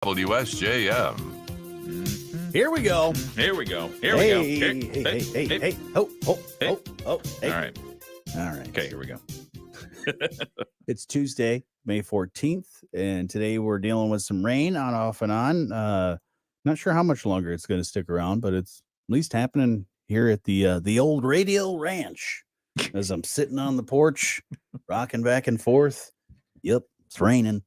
WSJM. Here we go. Here we go. Hey. Oh. Hey. All right. Okay, here we go. It's Tuesday, May 14th, and today we're dealing with some rain on, off, and on. Not sure how much longer it's going to stick around, but it's at least happening here at the old Radio Ranch. As I'm sitting on the porch, rocking back and forth. Yep, it's raining.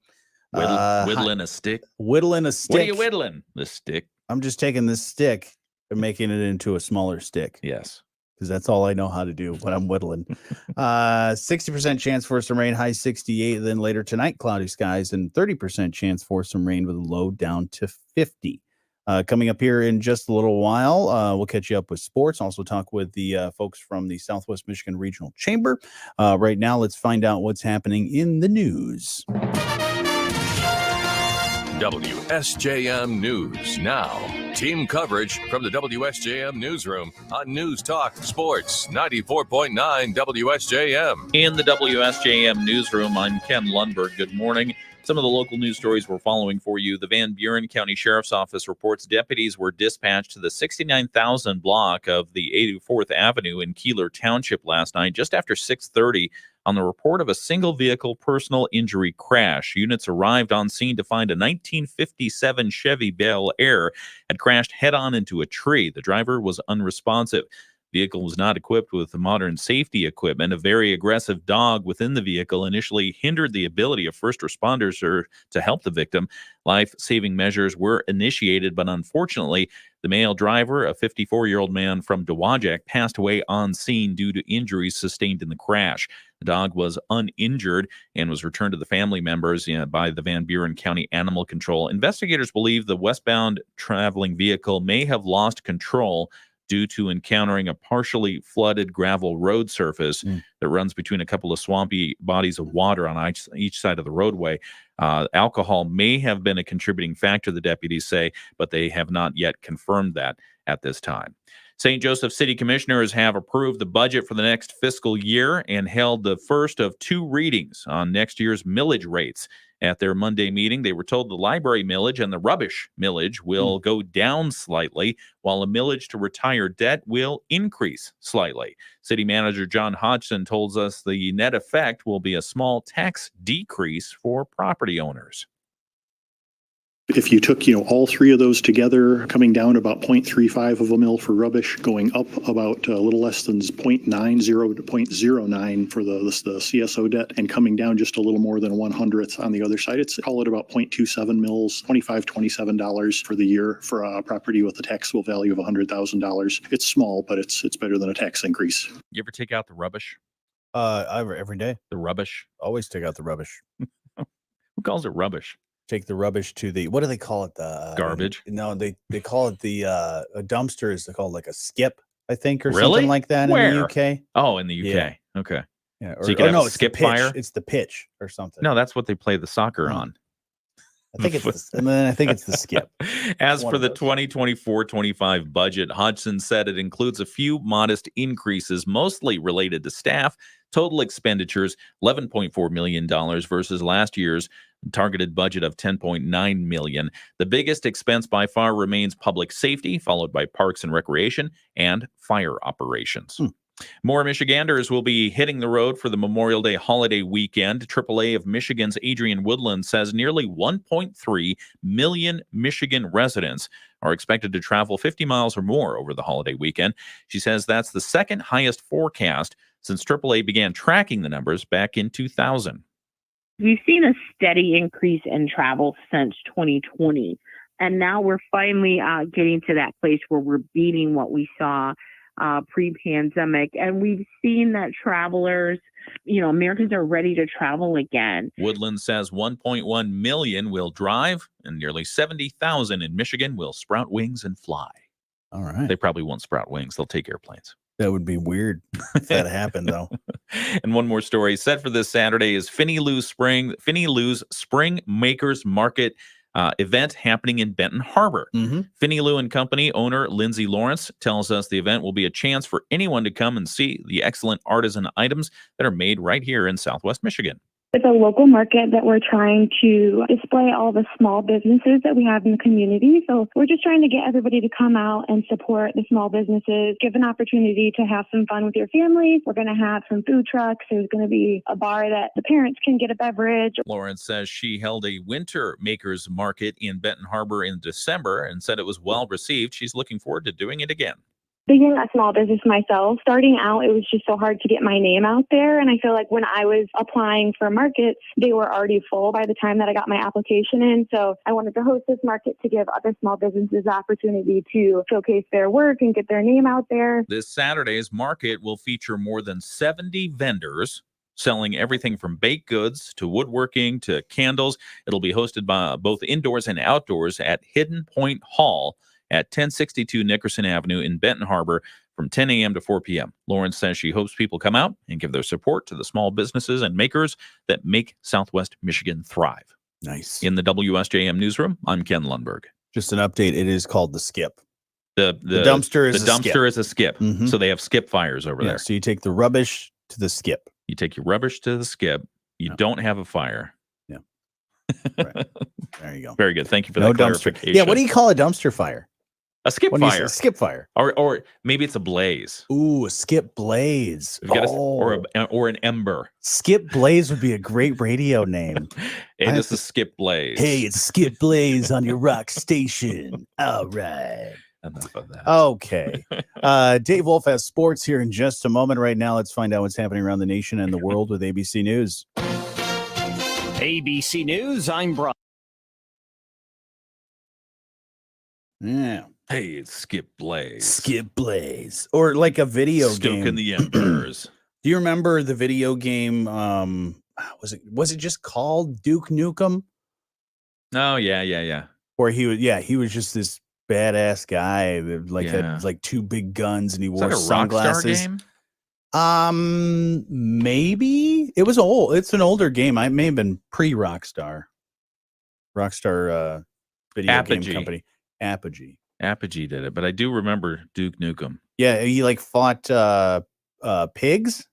Whittling a stick. Whittling a stick. What are you whittling? The stick. I'm just taking this stick and making it into a smaller stick. Yes. Because that's all I know how to do when I'm whittling. 60% chance for some rain, high 68. Then later tonight, cloudy skies and 30% chance for some rain with a low down to 50. Coming up here in just a little while, we'll catch you up with sports. Also talk with the folks from the Southwest Michigan Regional Chamber. Right now, let's find out what's happening in the news. WSJM News Now. Team coverage from the WSJM Newsroom on News Talk Sports 94.9 WSJM. In the WSJM Newsroom, I'm Ken Lundberg. Good morning. Some of the local news stories we're following for you. The Van Buren County Sheriff's Office reports deputies were dispatched to the 69,000 block of the 84th Avenue in Keeler Township last night, just after 6:30, on the report of a single vehicle personal injury crash. Units arrived on scene to find a 1957 Chevy Bel Air had crashed head-on into a tree. The driver was unresponsive. The vehicle was not equipped with modern safety equipment. A very aggressive dog within the vehicle initially hindered the ability of first responders to help the victim. Life-saving measures were initiated, but unfortunately, the male driver, a 54-year-old man from Dowagiac, passed away on scene due to injuries sustained in the crash. The dog was uninjured and was returned to the family members by the Van Buren County Animal Control. Investigators believe the westbound traveling vehicle may have lost control due to encountering a partially flooded gravel road surface that runs between a couple of swampy bodies of water on each side of the roadway. Alcohol may have been a contributing factor, the deputies say, but they have not yet confirmed that at this time. St. Joseph City Commissioners have approved the budget for the next fiscal year and held the first of two readings on next year's millage rates. At their Monday meeting, they were told the library millage and the rubbish millage will go down slightly, while a millage to retire debt will increase slightly. City Manager John Hodgson told us the net effect will be a small tax decrease for property owners. If you took, all three of those together, coming down about 0.35 of a mil for rubbish, going up about a little less than 0.90 to 0.09 for the CSO debt, and coming down just a little more than 1/100th on the other side, call it about 0.27 mils, $27 for the year for a property with a taxable value of $100,000. It's small, but it's better than a tax increase. You ever take out the rubbish? Every day. The rubbish? Always take out the rubbish. Who calls it rubbish? Take the rubbish to the, what do they call it? The garbage? No, they call it the a dumpster is called like a skip, I think, or really? Something like that. Where? In the UK. Oh, in the UK. Yeah. Okay. Yeah. So you can have a skip fire? It's the pitch or something. No, that's what they play the soccer on. I think it's the skip. As for the 2024-25 budget, Hodgson said it includes a few modest increases, mostly related to staff. Total expenditures, $11.4 million versus last year's targeted budget of $10.9 million. The biggest expense by far remains public safety, followed by parks and recreation and fire operations. More Michiganders will be hitting the road for the Memorial Day holiday weekend. AAA of Michigan's Adrienne Woodland says nearly 1.3 million Michigan residents are expected to travel 50 miles or more over the holiday weekend. She says that's the second highest forecast since AAA began tracking the numbers back in 2000. We've seen a steady increase in travel since 2020, and now we're finally getting to that place where we're beating what we saw pre-pandemic, and we've seen that travelers, Americans are ready to travel again. Woodland says 1.1 million will drive, and nearly 70,000 in Michigan will sprout wings and fly. All right. They probably won't sprout wings. They'll take airplanes. That would be weird if that happened, though. And one more story set for this Saturday is Finney Lou's Spring Makers Market event happening in Benton Harbor. Finney Lou and Company owner Lindsay Lawrence tells us the event will be a chance for anyone to come and see the excellent artisan items that are made right here in Southwest Michigan. It's a local market that we're trying to display all the small businesses that we have in the community. So we're just trying to get everybody to come out and support the small businesses, give an opportunity to have some fun with your family. We're going to have some food trucks. There's going to be a bar that the parents can get a beverage. Lawrence says she held a winter makers market in Benton Harbor in December and said it was well received. She's looking forward to doing it again. Being a small business myself, starting out, it was just so hard to get my name out there. And I feel like when I was applying for markets, they were already full by the time that I got my application in. So I wanted to host this market to give other small businesses the opportunity to showcase their work and get their name out there. This Saturday's market will feature more than 70 vendors selling everything from baked goods to woodworking to candles. It'll be hosted by both indoors and outdoors at Hidden Point Hall at 1062 Nickerson Avenue in Benton Harbor from 10 a.m. to 4 p.m. Lawrence says she hopes people come out and give their support to the small businesses and makers that make Southwest Michigan thrive. Nice. In the WSJM newsroom, I'm Ken Lundberg. Just an update. It is called the Skip. The dumpster is the a dumpster skip. is a skip. Mhm. So they have skip fires over there. So you take the rubbish to the Skip. You take your rubbish to the skip. You don't have a fire. Yeah. Right. There you go. Very good. Thank you for No that dumpster. clarification. Yeah. What do you call a dumpster fire? A skip What do you say? fire. Skip fire. Or maybe it's a blaze. Ooh, a skip blaze. We've got Oh, or an ember. Skip Blaze would be a great radio name. Hey, I this have is Skip Blaze. Hey, it's Skip Blaze on your rock station. All right. Enough of that. Okay. Dave Wolf has sports here in just a moment. Right now, let's find out what's happening around the nation and the world with ABC News. ABC News, I'm Brian. Yeah. Hey, it's Skip Blaze. Skip Blaze. Or like a video Stoking game. the embers. Do you remember the video game? Was it just called Duke Nukem? Oh, yeah. Or he was just this badass guy that Yeah. had like two big guns and he Is wore that a sunglasses. Rockstar game? Maybe it was old. It's an older game. I may have been pre-Rockstar. Rockstar video game Apogee. company. Apogee did it, but I do remember Duke Nukem. Yeah, he like fought pigs.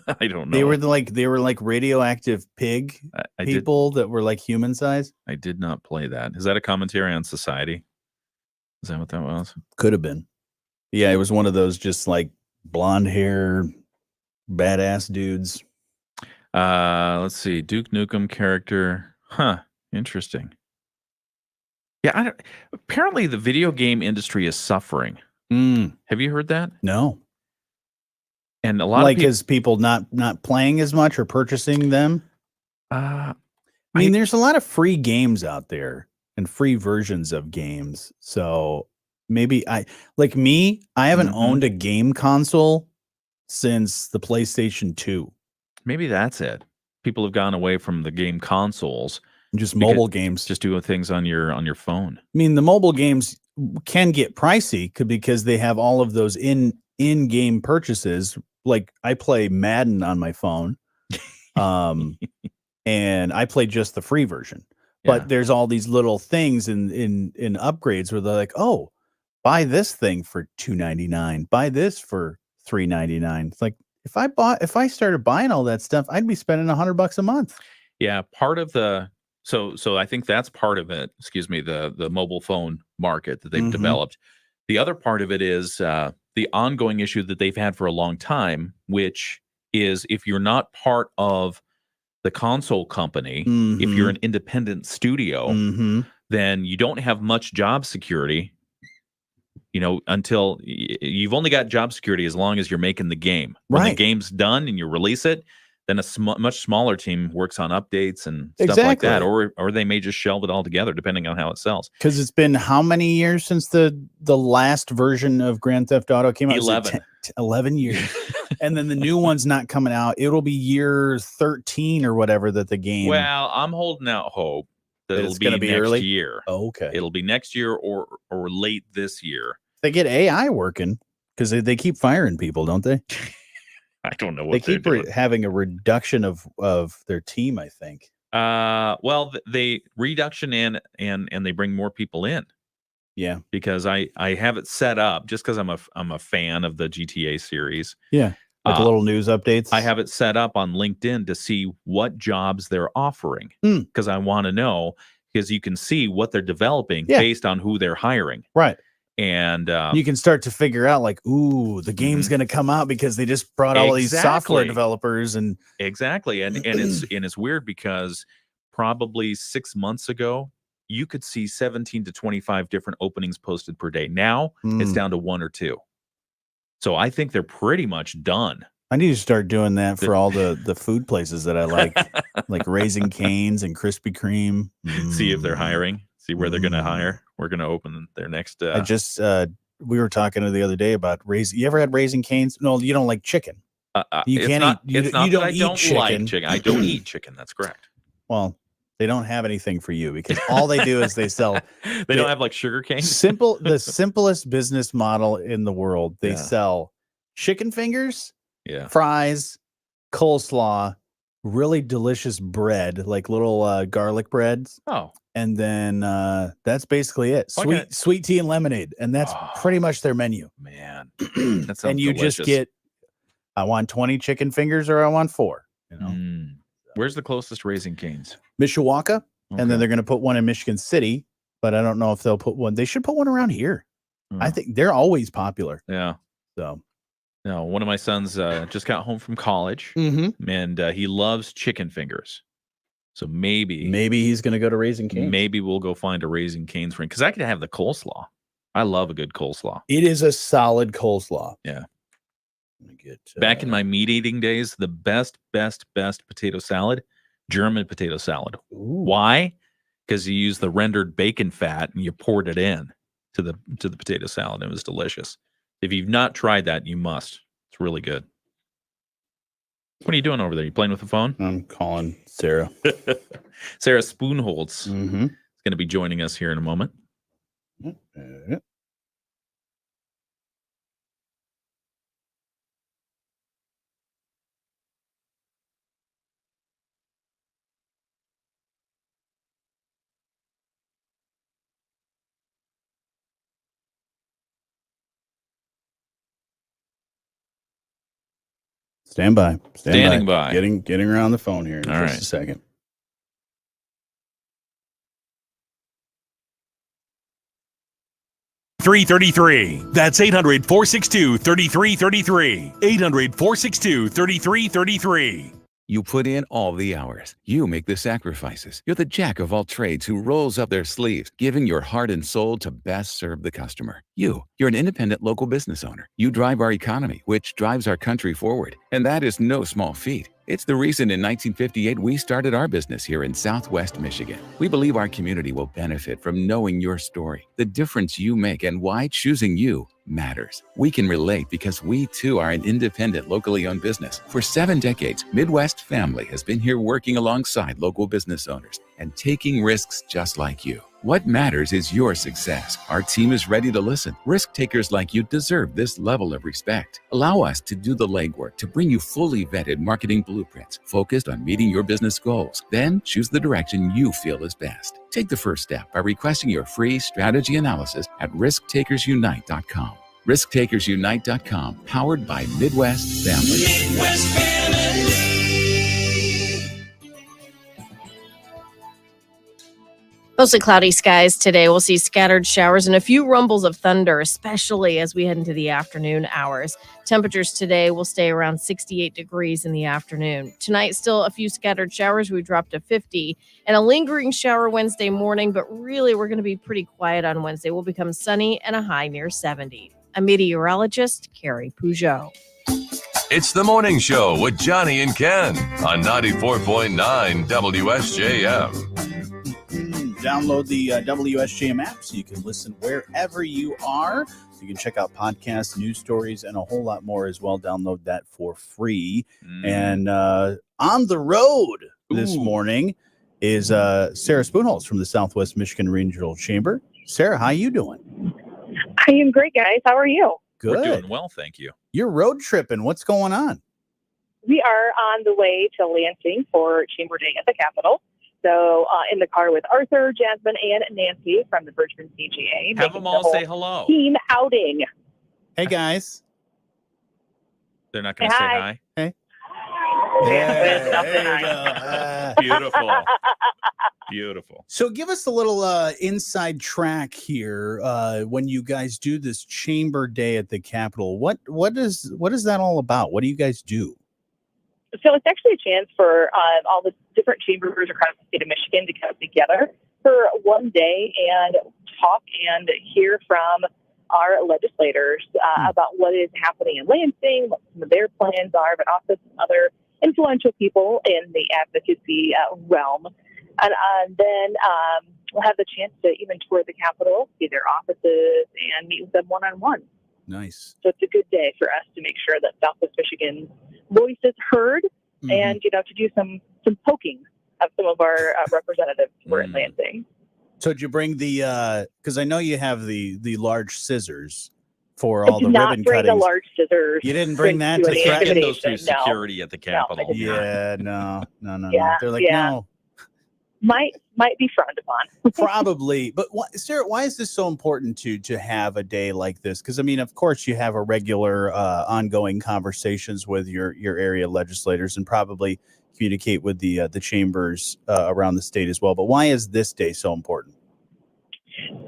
I don't know. They were like radioactive pig I did, people that were like human size. I did not play that. Is that a commentary on society? Is that what that was? Could have been. Yeah, it was one of those just like blonde hair, badass dudes. Let's see. Duke Nukem character. Huh. Interesting. Yeah, apparently the video game industry is suffering. Have you heard that? No. And a lot like of people, is people not playing as much or purchasing them? I mean, there's a lot of free games out there and free versions of games. So maybe I haven't owned a game console since the PlayStation 2. Maybe that's it. People have gone away from the game consoles. Just mobile games. Just doing things on your phone. I mean, the mobile games can get pricey because they have all of those in-game purchases. Like I play Madden on my phone. And I play just the free version. But there's all these little things in upgrades where they're like, oh, buy this thing for $2.99, buy this for $3.99. It's like if I started buying all that stuff, I'd be spending $100 a month. Yeah, part of the so I think that's part of it. Excuse me, the mobile phone market that they've developed. The other part of it is the ongoing issue that they've had for a long time, which is if you're not part of the console company, if you're an independent studio, then you don't have much job security, until you've only got job security as long as you're making the game. When the game's done and you release it, then a much smaller team works on updates and stuff like that, or they may just shelve it all together, depending on how it sells. Because it's been how many years since the last version of Grand Theft Auto came out? 11. 11 years. And then the new one's not coming out. It'll be year 13 or whatever that the game. Well, I'm holding out hope that it'll it's going to be next early year. Oh, okay. It'll be next year or late this year. They get AI working because they keep firing people, don't they? I don't know what they keep having a reduction of their team, I think. Well, they reduction and they bring more people in. Yeah, because I have it set up just because I'm a fan of the GTA series. Yeah, Like little news updates. I have it set up on LinkedIn to see what jobs they're offering Hmm. because I want to know, because you can see what they're developing Yeah. based on who they're hiring. Right. And You can start to figure out like, ooh, the game's going to come out because they just brought all these software developers and exactly. And it's weird because probably 6 months ago, you could see 17 to 25 different openings posted per day. Now it's down to 1 or 2. So I think they're pretty much done. I need to start doing that for all the food places that I like Raising Cane's and Krispy Kreme. See if they're hiring. See where they're going to hire. We're going to open their next. I just we were talking the other day about You ever had Raising Cane's? No, you don't like chicken. You can't eat. You don't eat chicken. Like chicken. I don't eat chicken. That's correct. Well, they don't have anything for you because all they do is they sell. They don't have like sugar cane. The simplest business model in the world. They sell chicken fingers, fries, coleslaw, really delicious bread, like little garlic breads. Oh, and then that's basically it. Sweet tea and lemonade, and that's pretty much their menu. Man, that sounds and you delicious. Just get, I want 20 chicken fingers or I want 4. You know, where's the closest Raising Cane's? Mishawaka, and then they're going to put one in Michigan City, but I don't know if they'll put one. They should put one around here. I think they're always popular. Yeah. So. No, one of my sons just got home from college, and he loves chicken fingers. So maybe he's going to go to Raising Cane's. Maybe we'll go find a Raising Cane's for him because I could have the coleslaw. I love a good coleslaw. It is a solid coleslaw. Yeah. Back in my meat eating days, the best potato salad, German potato salad. Ooh. Why? Because you use the rendered bacon fat and you poured it in to the potato salad. It was delicious. If you've not tried that, you must. It's really good. What are you doing over there? You playing with the phone? I'm calling Sarah. Sarah Spoonholtz is going to be joining us here in a moment. Stand by. Standing by. Getting around the phone here in All just right. a second. $333. That's 800-462-3333. 800-462-3333. You put in all the hours. You make the sacrifices. You're the jack of all trades who rolls up their sleeves, giving your heart and soul to best serve the customer. You're an independent local business owner. You drive our economy, which drives our country forward. And that is no small feat. It's the reason in 1958 we started our business here in Southwest Michigan. We believe our community will benefit from knowing your story, the difference you make, and why choosing you matters. We can relate because we too are an independent, locally owned business. For 7 decades, Midwest Family has been here working alongside local business owners and taking risks just like you. What matters is your success. Our team is ready to listen. Risk takers like you deserve this level of respect. Allow us to do the legwork to bring you fully vetted marketing blueprints focused on meeting your business goals. Then choose the direction you feel is best. Take the first step by requesting your free strategy analysis at risktakersunite.com. risktakersunite.com, powered by Midwest Family. Midwest Family. Mostly cloudy skies today. We'll see scattered showers and a few rumbles of thunder, especially as we head into the afternoon hours. Temperatures today will stay around 68 degrees in the afternoon. Tonight, still a few scattered showers. We drop to 50 and a lingering shower Wednesday morning, but really we're going to be pretty quiet on Wednesday. We'll become sunny and a high near 70. I'm meteorologist Carrie Peugeot. It's the morning show with Jonny and Ken on 94.9 WSJM. Download the WSJM app so you can listen wherever you are. You can check out podcasts, news stories, and a whole lot more as well. Download that for free. And on the road this morning is Sarah Spoonholtz from the Southwest Michigan Regional Chamber. Sarah, how you doing? I am great, guys. How are you? Good. We're doing well, thank you. You're road tripping. What's going on? We are on the way to Lansing for Chamber Day at the Capitol. So in the car with Arthur, Jasmine, and Nancy from the Bridgman CGA. Have them all say hello. Team outing. Hey, guys. They're not going to say hi? Hey. There you go. Beautiful. Beautiful. So give us a little inside track here. When you guys do this Chamber Day at the Capitol, what is that all about? What do you guys do? So it's actually a chance for all the different chambers across the state of Michigan to come together for one day and talk and hear from our legislators about what is happening in Lansing, what some of their plans are, but also some other influential people in the advocacy realm. And then we'll have the chance to even tour the Capitol, see their offices, and meet with them one-on-one. Nice. So it's a good day for us to make sure that Southwest Michigan's voice is heard and, to do some poking of some of our representatives who are in Lansing. So did you bring the, because I know you have the large scissors for all the ribbon cuttings. Bring the large scissors. You didn't bring that to threaten those through security at the Capitol. No. Yeah, They're like, no. Might be frowned upon. Probably. But Sarah, why is this so important to have a day like this? Because, I mean, of course, you have a regular ongoing conversations with your area legislators and probably communicate with the chambers around the state as well. But why is this day so important?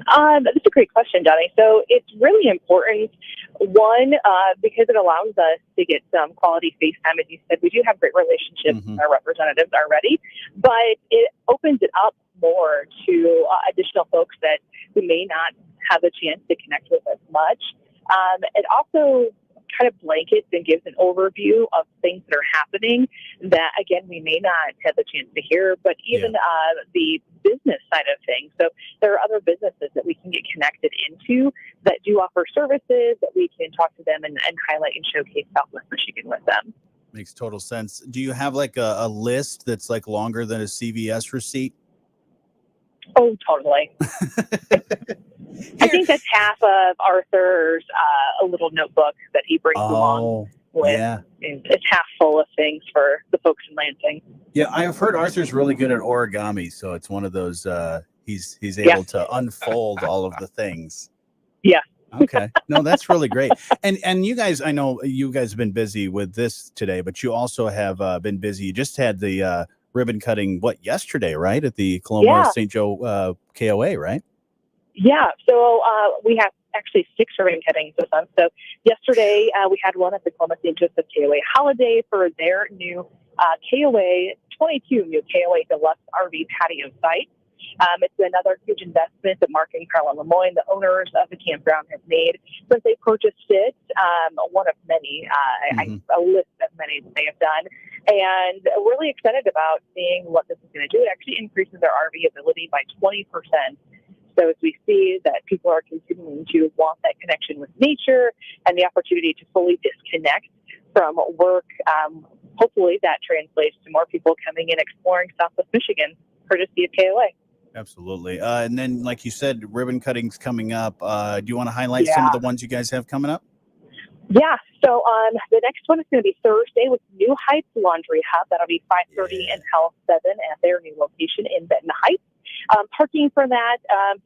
That's a great question, Johnny. So it's really important, one, because it allows us to get some quality face time. As you said, we do have great relationships with our representatives already, but it opens it up more to additional folks that who may not have a chance to connect with as much. It also kind of blankets and gives an overview of things that are happening that, again, we may not have the chance to hear, but even the business side of things. So there are other businesses that we can get connected into that do offer services that we can talk to them and highlight and showcase Southwest Michigan with them. Makes total sense. Do you have like a list that's like longer than a CVS receipt? Oh, totally. I think that's half of Arthur's a little notebook that he brings along with. Yeah. It's half full of things for the folks in Lansing. Yeah, I have heard Arthur's really good at origami, so it's one of those he's able to unfold all of the things. Yeah. Okay. No, that's really great. And you guys, I know you guys have been busy with this today, but you also have been busy. You just had the ribbon cutting, yesterday, right? At the Coloma St. Joe KOA, right? Yeah. So we have actually 6 ribbon cuttings this month. So yesterday we had one at the Coloma St. Joseph KOA holiday for their new KOA 22 new KOA Deluxe RV patio site. It's another huge investment that Mark and Carla Lemoyne, the owners of the campground, have made since they purchased it. One of many, a list of many that they have done. And we're really excited about seeing what this is going to do. It actually increases their RV ability by 20%. So as we see that people are continuing to want that connection with nature and the opportunity to fully disconnect from work, hopefully that translates to more people coming in exploring Southwest Michigan, courtesy of KOA. Absolutely. And then, like you said, ribbon cutting's coming up. Do you want to highlight some of the ones you guys have coming up? Yeah. So the next one is going to be Thursday with New Heights Laundry Hub. That'll be 5:30 and 7 at their new location in Benton Heights. Parking for that,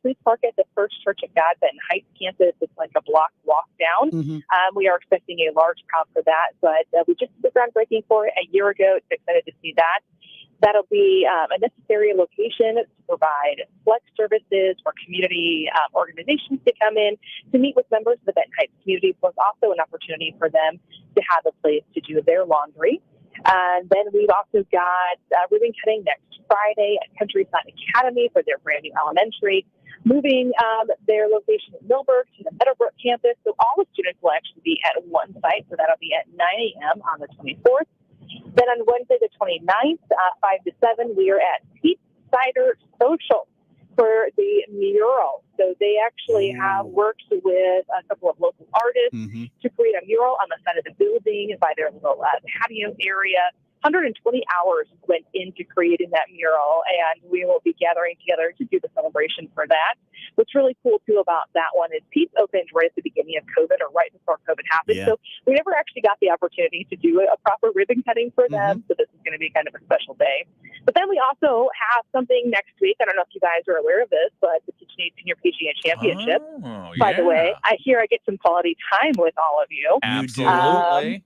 please park at the First Church of God Benton Heights campus. It's like a block walk down. We are expecting a large crowd for that, but we just did the groundbreaking for it a year ago. It's excited to see that. That'll be a necessary location to provide flex services for community organizations to come in to meet with members of the Benton Heights community, plus also an opportunity for them to have a place to do their laundry. And then we've also got ribbon cutting next Friday at Countryside Academy for their brand new elementary, moving their location in Millburg to the Meadowbrook campus. So all the students will actually be at one site. So that'll be at 9 a.m. on the 24th. Then on Wednesday, the 29th, 5 to 7, we are at Pete's Cider Social for the mural. So they actually have worked with a couple of local artists to create a mural on the side of the building by their little patio area. 120 hours went into creating that mural, and we will be gathering together to do the celebration for that. What's really cool, too, about that one is Pete's opened right at the beginning of COVID, or right before COVID happened. So we never actually got the opportunity to do a proper ribbon cutting for them, so this is going to be kind of a special day. But then we also have something next week. I don't know if you guys are aware of this, but the KitchenAid Senior PGA Championship. By the way, I hear I get some quality time with all of you. Absolutely.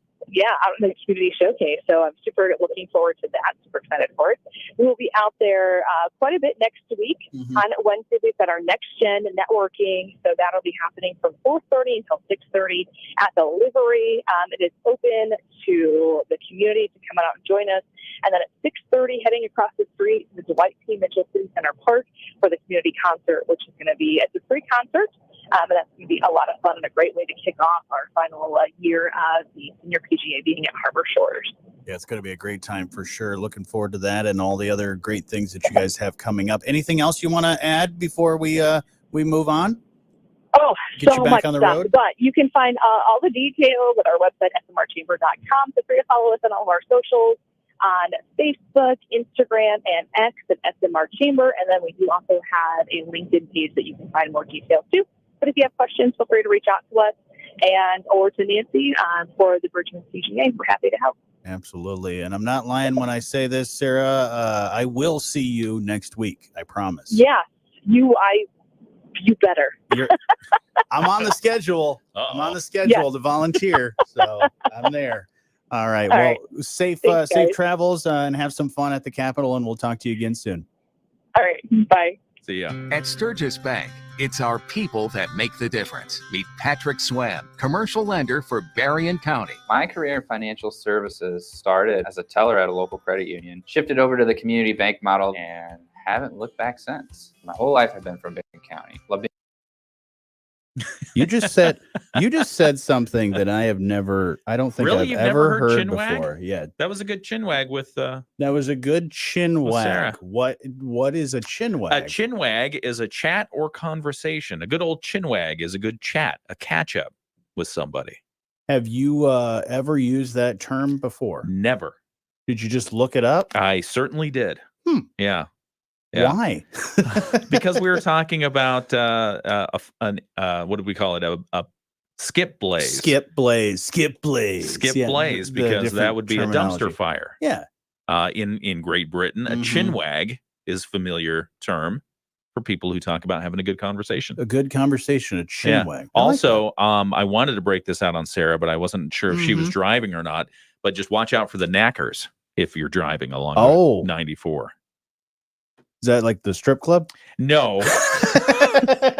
out in the community showcase. So I'm super looking forward to that. Super excited for it. We will be out there quite a bit next week. On Wednesday, we've got our next gen networking. So that'll be happening from 4:30 until 6:30 at the livery. It is open to the community to come out and join us. And then at 6:30, heading across the street, the Dwight P. Mitchell City Center Park for the community concert, which is going to be a free concert. And that's going to be a lot of fun and a great way to kick off our final year of the senior PGA being at Harbor Shores. Yeah, it's going to be a great time for sure. Looking forward to that and all the other great things that you guys have coming up. Anything else you want to add before we move on? Oh, Get so you back much on the stuff. road? But you can find all the details at our website, smrchamber.com. Feel free to follow us on all of our socials on Facebook, Instagram, and X at SMR Chamber. And then we do also have a LinkedIn page that you can find more details too. But if you have questions, feel free to reach out to us or to Nancy for the Bridgman PGA. We're happy to help. Absolutely. And I'm not lying when I say this, Sarah. I will see you next week. I promise. Yeah, you better. I'm on the schedule. I'm on the schedule to volunteer. So I'm there. All right. Well, safe travels and have some fun at the Capitol, and we'll talk to you again soon. All right. Bye. See ya. At Sturgis Bank, it's our people that make the difference. Meet Patrick Swam, commercial lender for Berrien County. My career in financial services started as a teller at a local credit union, shifted over to the community bank model, and haven't looked back since. My whole life I've been from Berrien County. Love being You just said something that I don't think Really? I've You've ever never heard heard chin wag? before. Yeah. That was a good chin wag with That was a good chin wag. Sarah. What is a chin wag? a chin wag is a chat or conversation. A good old chin wag is a good chat, a catch up with somebody. Have you ever used that term before? Never. Did you just look it up? I certainly did. Yeah. Why? Because we were talking about what did we call it? A skip blaze. Skip blaze. Yeah, Blaze, the because different that would be terminology. a dumpster fire. Yeah. In Great Britain, a chin wag is a familiar term for people who talk about having a good conversation. A good conversation, a chin wag. Also, I wanted to break this out on Sarah, but I wasn't sure if she was driving or not. But just watch out for the knackers if you're driving along 94. Is that like the strip club? No.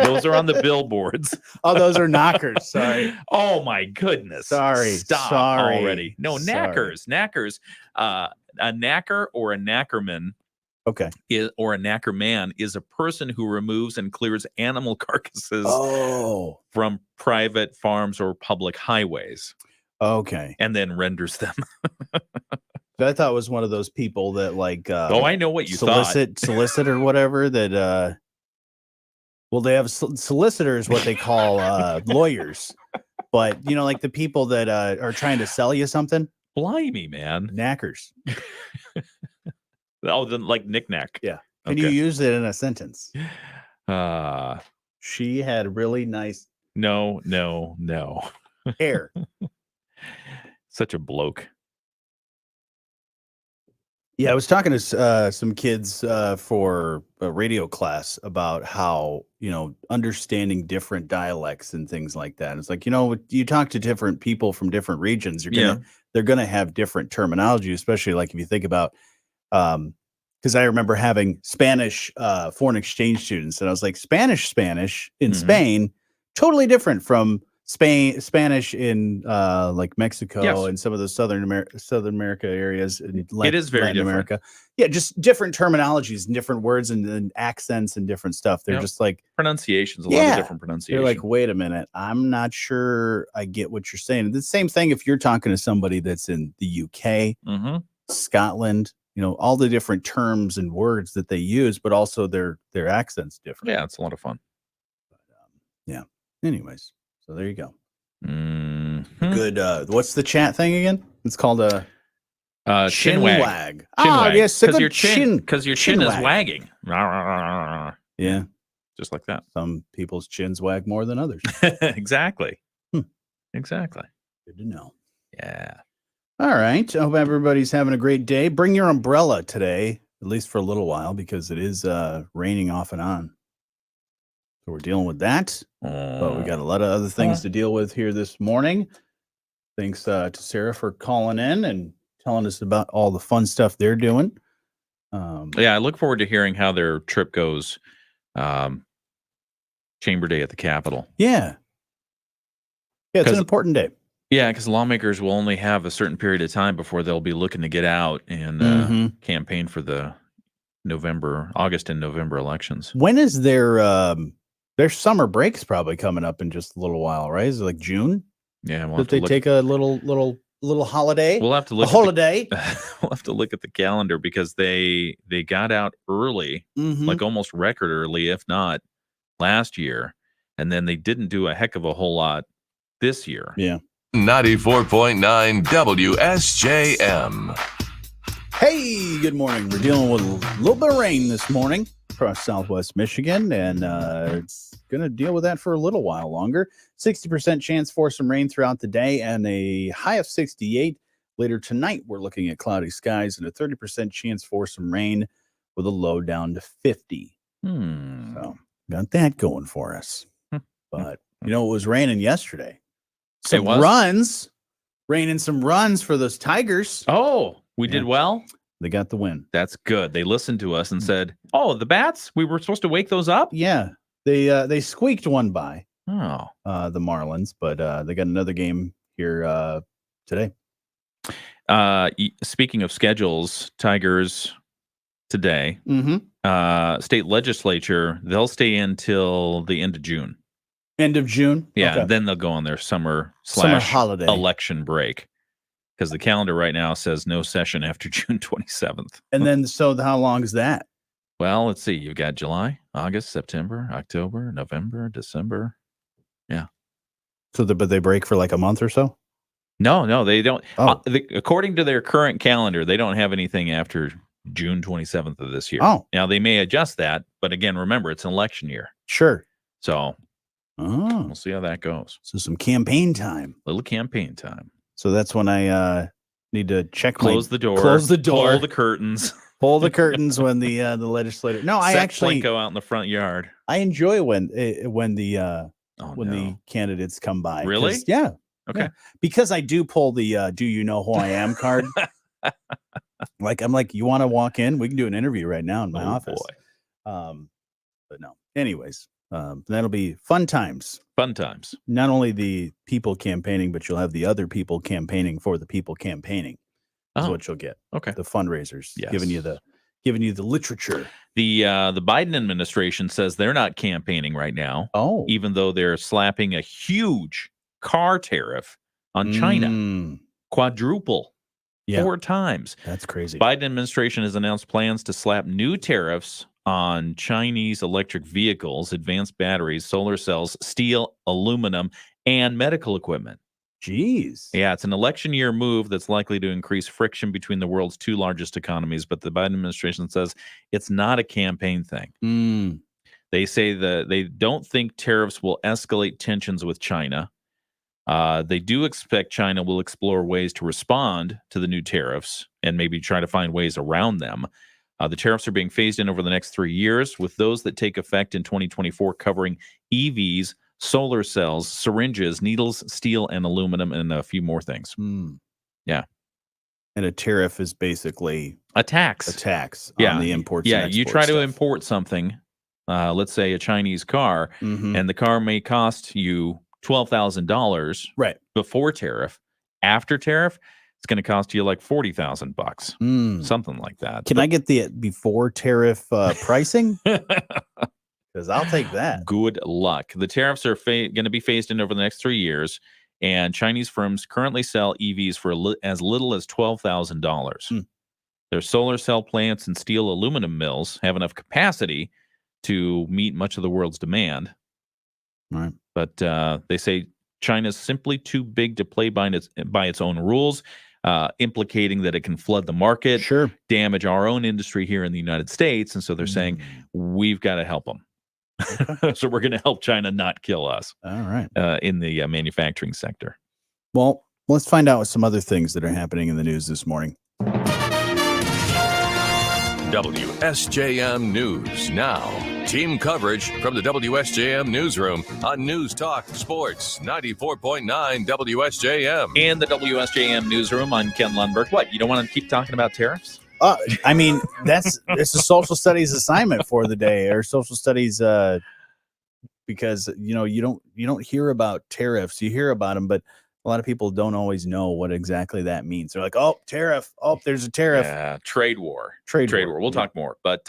Those are on the billboards. Oh, those are knockers. Sorry. Oh my goodness. Sorry. Stop already. No, knackers. Knackers. A knacker or a knackerman. Okay. Or a knacker man is a person who removes and clears animal carcasses from private farms or public highways. Okay. And then renders them. I thought it was one of those people that like I know what you solicit or whatever that they have solicitors, what they call lawyers, but like the people that are trying to sell you something. Blimey, man. Knackers. Then like knick-knack. Yeah. Can you use it in a sentence? She had really nice no hair. Such a bloke. Yeah, I was talking to some kids for a radio class about how, understanding different dialects and things like that. It's like, you talk to different people from different regions, they're going to have different terminology, especially like if you think about, because I remember having Spanish foreign exchange students, and I was like, Spanish in Spain, totally different from Spanish in like Mexico and some of the Southern America areas. It is very Latin different. America. Yeah, just different terminologies and different words and accents and different stuff. They're just like pronunciations, a lot of different pronunciations. They're like, wait a minute, I'm not sure I get what you're saying. The same thing if you're talking to somebody that's in the UK, Scotland, all the different terms and words that they use, but also their accents different. Yeah, it's a lot of fun. Yeah. Anyways. So there you go. Good. What's the chat thing again? It's called a chin wag. Chin wag. Yes, because your chin is wagging. Yeah, just like that. Some people's chins wag more than others. Exactly. Exactly. Good to know. Yeah. All right. I hope everybody's having a great day. Bring your umbrella today, at least for a little while, because it is raining off and on. So we're dealing with that, but we got a lot of other things to deal with here this morning. Thanks to Sarah for calling in and telling us about all the fun stuff they're doing. Yeah, I look forward to hearing how their trip goes. Chamber Day at the Capitol. Yeah. Yeah, it's an important day. Yeah, because lawmakers will only have a certain period of time before they'll be looking to get out and campaign for the August and November elections. When is their summer breaks probably coming up in just a little while, right? Is it like June? Yeah, Did they take a little holiday? We'll have to look a holiday. We'll have to look at the calendar because they got out early, like almost record early, if not last year, and then they didn't do a heck of a whole lot this year. Yeah. 94.9 WSJM. Hey, good morning. We're dealing with a little bit of rain this morning across southwest Michigan, and it's going to deal with that for a little while longer. 60% chance for some rain throughout the day and a high of 68. Later tonight, we're looking at cloudy skies and a 30% chance for some rain with a low down to 50. So got that going for us. But, it was raining yesterday. Some runs, raining some runs for those Tigers. Oh, we did well. They got the win. That's good. They listened to us and said, "Oh, the bats. We were supposed to wake those up." Yeah, they squeaked one by. Oh, the Marlins, but they got another game here today. Speaking of schedules, Tigers today. State legislature, they'll stay until the end of June. End of June? Yeah, Okay. then they'll go on their summer holiday election break. Because the calendar right now says no session after June 27th. And then, so how long is that? Well, let's see. You've got July, August, September, October, November, December. Yeah. So, but they break for like a month or so? No, they don't. According to their current calendar, they don't have anything after June 27th of this year. Oh. Now, they may adjust that, but again, remember, it's an election year. Sure. So, we'll see how that goes. So, some campaign time. Little campaign time. So, that's when I need to check Close the door. Close the door. Pull the curtains. Pull the curtains when the legislator. No, I actually go out in the front yard. I enjoy when the candidates come by. Really? Yeah. Okay. Yeah. Because I do pull the "Do you know who I am" card. I'm like, you want to walk in? We can do an interview right now in my office. Boy. But no. Anyways, that'll be fun times. Fun times. Not only the people campaigning, but you'll have the other people campaigning for the people campaigning. Is what you'll get. Okay. The fundraisers, Yes. giving you the literature. The Biden administration says they're not campaigning right now. Oh. Even though they're slapping a huge car tariff on China. Quadruple. 4 times. That's crazy. Biden administration has announced plans to slap new tariffs on Chinese electric vehicles, advanced batteries, solar cells, steel, aluminum, and medical equipment. Jeez. Yeah, it's an election year move that's likely to increase friction between the world's 2 largest economies, but the Biden administration says it's not a campaign thing. They say that they don't think tariffs will escalate tensions with China. They do expect China will explore ways to respond to the new tariffs and maybe try to find ways around them. The tariffs are being phased in over the next 3 years, with those that take effect in 2024 covering EVs, solar cells, syringes, needles, steel, and aluminum, and a few more things. Yeah. And a tariff is basically a tax. On the imports. Yeah, and you try to stuff. import something, let's say a Chinese car, and the car may cost you $12,000 right before tariff. After tariff, it's going to cost you like $40,000, something like that. Can I get the before tariff pricing? Because I'll take that. Good luck. The tariffs are going to be phased in over the next 3 years, and Chinese firms currently sell EVs for as little as $12,000. Their solar cell plants and steel aluminum mills have enough capacity to meet much of the world's demand. Right. But they say China's simply too big to play by its own rules, implicating that it can flood the market, damage our own industry here in the United States. And so they're saying, we've got to help them. So we're going to help China not kill us. All right. In the manufacturing sector. Well, let's find out some other things that are happening in the news this morning. WSJM News now. team coverage from the WSJM newsroom on News Talk Sports 94.9 WSJM. In the WSJM newsroom, I'm Ken Lundberg. What, you don't want to keep talking about tariffs? I mean, it's a social studies assignment for the day, or social studies, because you don't hear about tariffs. You hear about them, but a lot of people don't always know what exactly that means. They're like, "Oh, tariff! Oh, there's a tariff." Yeah, trade war. Trade war. We'll talk more. But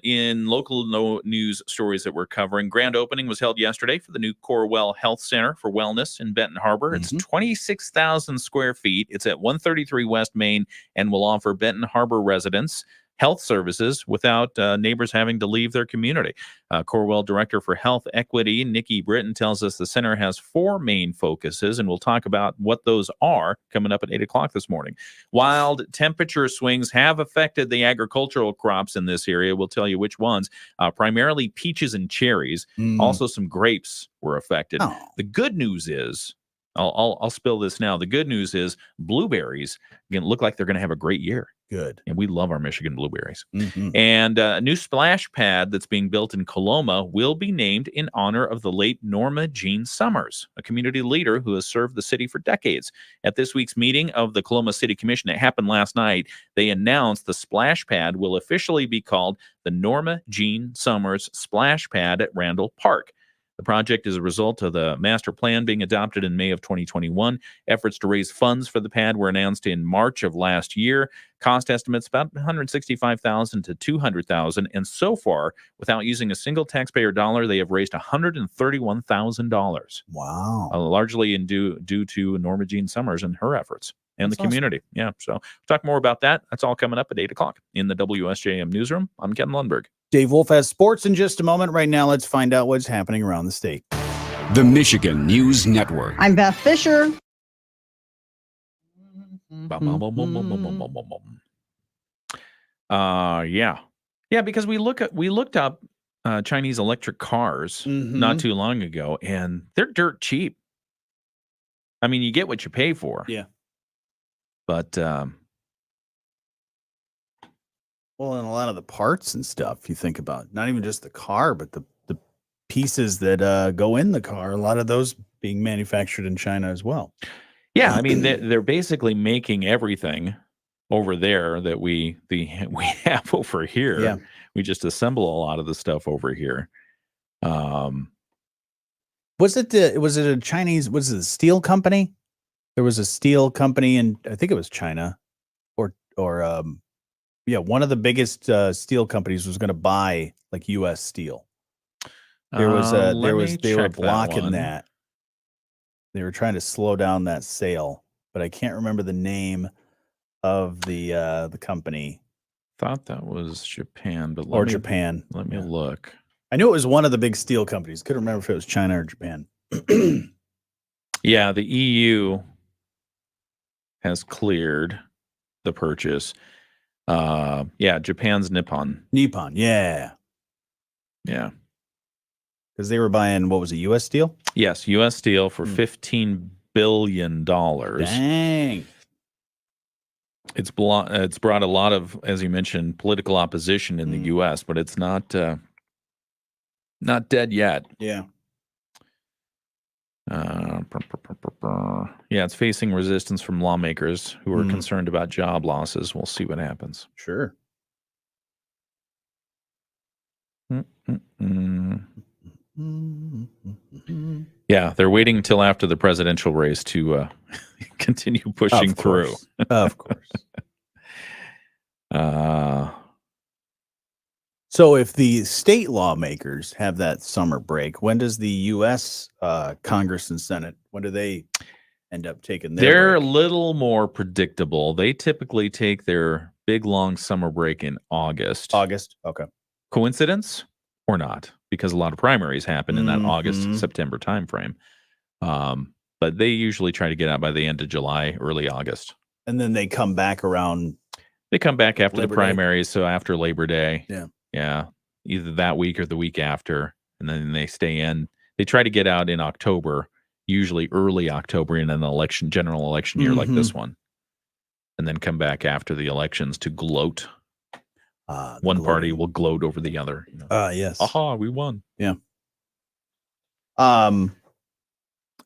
in local news stories that we're covering, grand opening was held yesterday for the new Corewell Health Center for Wellness in Benton Harbor. It's 26,000 square feet. It's at 133 West Main and will offer Benton Harbor residents health services without neighbors having to leave their community. Corewell Director for Health Equity, Nikki Britton, tells us the center has 4 main focuses, and we'll talk about what those are coming up at 8 o'clock this morning. Wild temperature swings have affected the agricultural crops in this area. We'll tell you which ones. Primarily peaches and cherries. Also some grapes were affected. The good news is, I'll spill this now. The good news is blueberries look like they're going to have a great year. Good. And we love our Michigan blueberries. And a new splash pad that's being built in Coloma will be named in honor of the late Norma Jean Summers, a community leader who has served the city for decades. At this week's meeting of the Coloma City Commission that happened last night, they announced the splash pad will officially be called the Norma Jean Summers Splash Pad at Randall Park. The project is a result of the master plan being adopted in May of 2021. Efforts to raise funds for the pad were announced in March of last year. Cost estimates about $165,000 to $200,000, and so far, without using a single taxpayer dollar, they have raised $131,000. Wow! Largely due to Norma Jean Summers and her efforts and That's the community. awesome. Yeah, so we'll talk more about that. That's all coming up at 8 o'clock in the WSJM newsroom. I'm Ken Lundberg. Dave Wolf has sports in just a moment. Right now, let's find out what's happening around the state. The Michigan News Network. I'm Beth Fisher. Yeah, because we looked up Chinese electric cars not too long ago, and they're dirt cheap. I mean, you get what you pay for. Yeah. But well, and a lot of the parts and stuff you think about, not even just the car, but the pieces that go in the car, a lot of those being manufactured in China as well. Yeah, I mean, they're basically making everything over there that we have over here. Yeah. We just assemble a lot of the stuff over here. Was it a Chinese, was it a steel company? There was a steel company, and I think it was China, or one of the biggest steel companies was going to buy like U.S. steel. They were blocking that. They were trying to slow down that sale, but I can't remember the name of the company. Thought that was Japan, but Japan. Let me look. I knew it was one of the big steel companies. Couldn't remember if it was China or Japan. Yeah, the EU has cleared the purchase. Japan's Nippon. Yeah. Because they were buying, what was it, U.S. steel? Yes, U.S. steel for $15 billion. Dang. It's brought a lot of, as you mentioned, political opposition in the U.S., but it's not dead yet. Yeah. It's facing resistance from lawmakers who are concerned about job losses. We'll see what happens. Sure. Yeah, they're waiting until after the presidential race to continue pushing through. Of course. So if the state lawmakers have that summer break, when does the U.S. Congress and Senate, when do they end up taking their break? A little more predictable. They typically take their big, long summer break in August. Okay. Coincidence or not? Because a lot of primaries happen in that August-September timeframe. But they usually try to get out by the end of July, early August. And then they come back around. They come back after Labor the primaries, so after Labor Day. Yeah. Either that week or the week after. And then they stay in. They try to get out in October, usually early October in an general election year like this one. And then come back after the elections to gloat. One party will gloat over the other. Yes. Aha, we won. Yeah.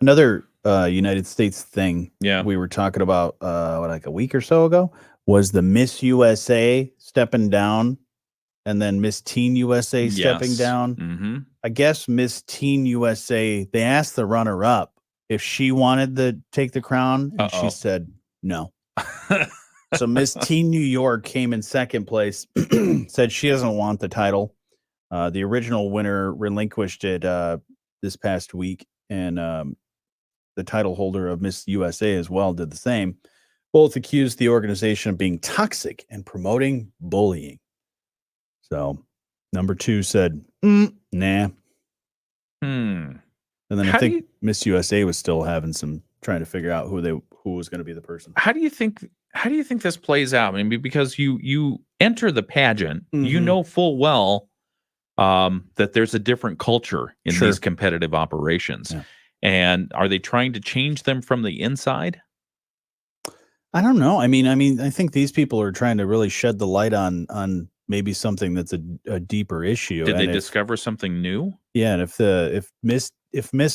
Another United States thing we were talking about like a week or so ago was the Miss USA stepping down and then Miss Teen USA stepping down. Mm-hmm. I guess Miss Teen USA, they asked the runner-up if she wanted to take the crown, and she said no. So Miss Teen New York came in second place, said she doesn't want the title. The original winner relinquished it this past week, and the title holder of Miss USA as well did the same. Both accused the organization of being toxic and promoting bullying. So number 2 said, nah. And then I think Miss USA was still having some trying to figure out who was going to be the person. How do you think this plays out? I mean, because you enter the pageant, you know full well that there's a different culture in these competitive operations. Yeah. And are they trying to change them from the inside? I don't know. I mean, I think these people are trying to really shed the light on maybe something that's a deeper issue. Did they discover something new? Yeah, and if Miss,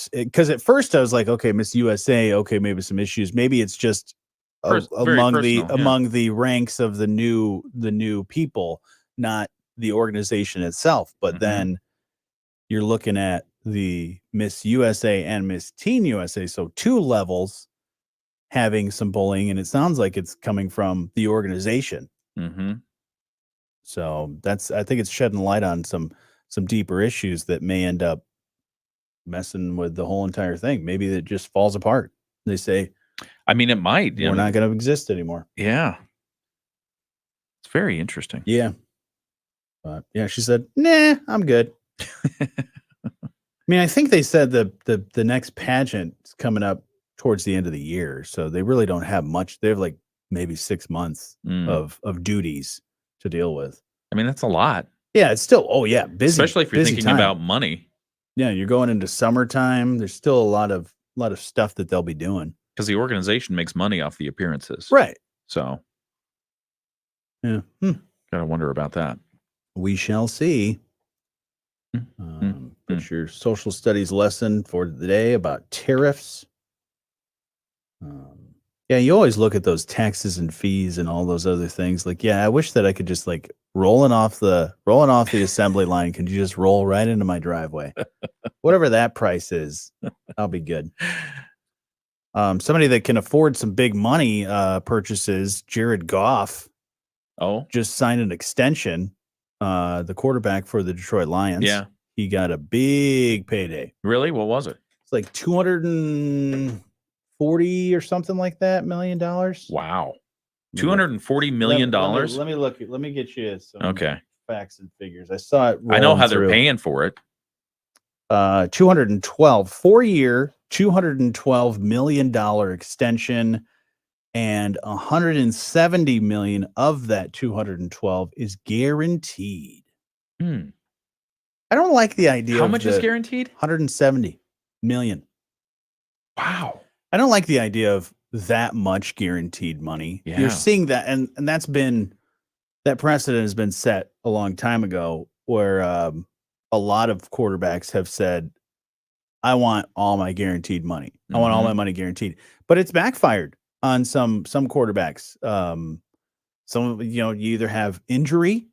because at first I was like, okay, Miss USA, okay, maybe some issues. Maybe it's just among the ranks of the new people, not the organization itself. But then you're looking at the Miss USA and Miss Teen USA, so 2 levels having some bullying, and it sounds like it's coming from the organization. So I think it's shedding light on some deeper issues that may end up messing with the whole entire thing. Maybe it just falls apart. They say, I mean, it might. We're not going to exist anymore. Yeah. It's very interesting. Yeah. But yeah, she said, nah, I'm good. I mean, I think they said the next pageant is coming up towards the end of the year. So they really don't have much. They have like maybe 6 months of duties to deal with. I mean, that's a lot. Yeah, it's still, busy. Especially if you're thinking about money. Yeah, you're going into summertime. There's still a lot of stuff that they'll be doing. Because the organization makes money off the appearances. Right. So. Yeah. Gotta wonder about that. We shall see. Put your social studies lesson for the day about tariffs. Yeah, you always look at those taxes and fees and all those other things. Like, yeah, I wish that I could just like rolling off the assembly line. Can you just roll right into my driveway? Whatever that price is, I'll be good. Somebody that can afford some big money purchases, Jared Goff. Just signed an extension. The quarterback for the Detroit Lions. Yeah. He got a big payday. Really? What was it? It's like $240 or something like that $1 million. Wow. $240 million. Let me look. Let me get you some facts and figures. I saw it. I know how they're paying for it. 212 4-year, $212 million extension, and 170 million of that 212 is guaranteed. I don't like the idea. How much is guaranteed? 170 million. Wow. I don't like the idea of that much guaranteed money. Yeah. You're seeing that, and that precedent has been set a long time ago, where a lot of quarterbacks have said, "I want all my guaranteed money. I want all my money guaranteed." But it's backfired on some quarterbacks. Some you either have injury,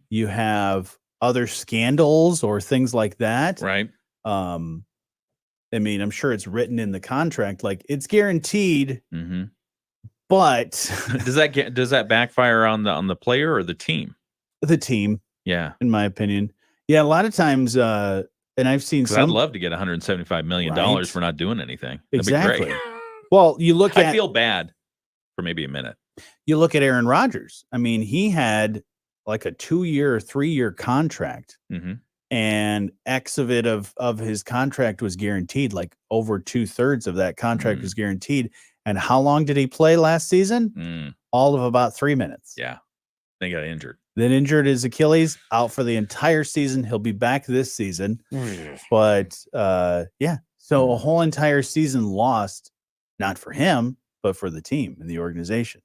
you have other scandals or things like that, right? I mean, I'm sure it's written in the contract, like it's guaranteed, but does that backfire on the player or the team? The team, yeah, in my opinion, yeah. A lot of times, and I've seen some. I'd love to get $175 million for not doing anything. That'd exactly. be great. Well, you look at. I feel bad for maybe a minute. You look at Aaron Rodgers. I mean, he had like a 2-year or 3-year contract. And X of it of his contract was guaranteed, like over 2/3 of that contract was guaranteed. And how long did he play last season? All of about 3 minutes. Yeah. Then he got injured. Then injured his Achilles, out for the entire season. He'll be back this season. But yeah, so a whole entire season lost, not for him, but for the team and the organization.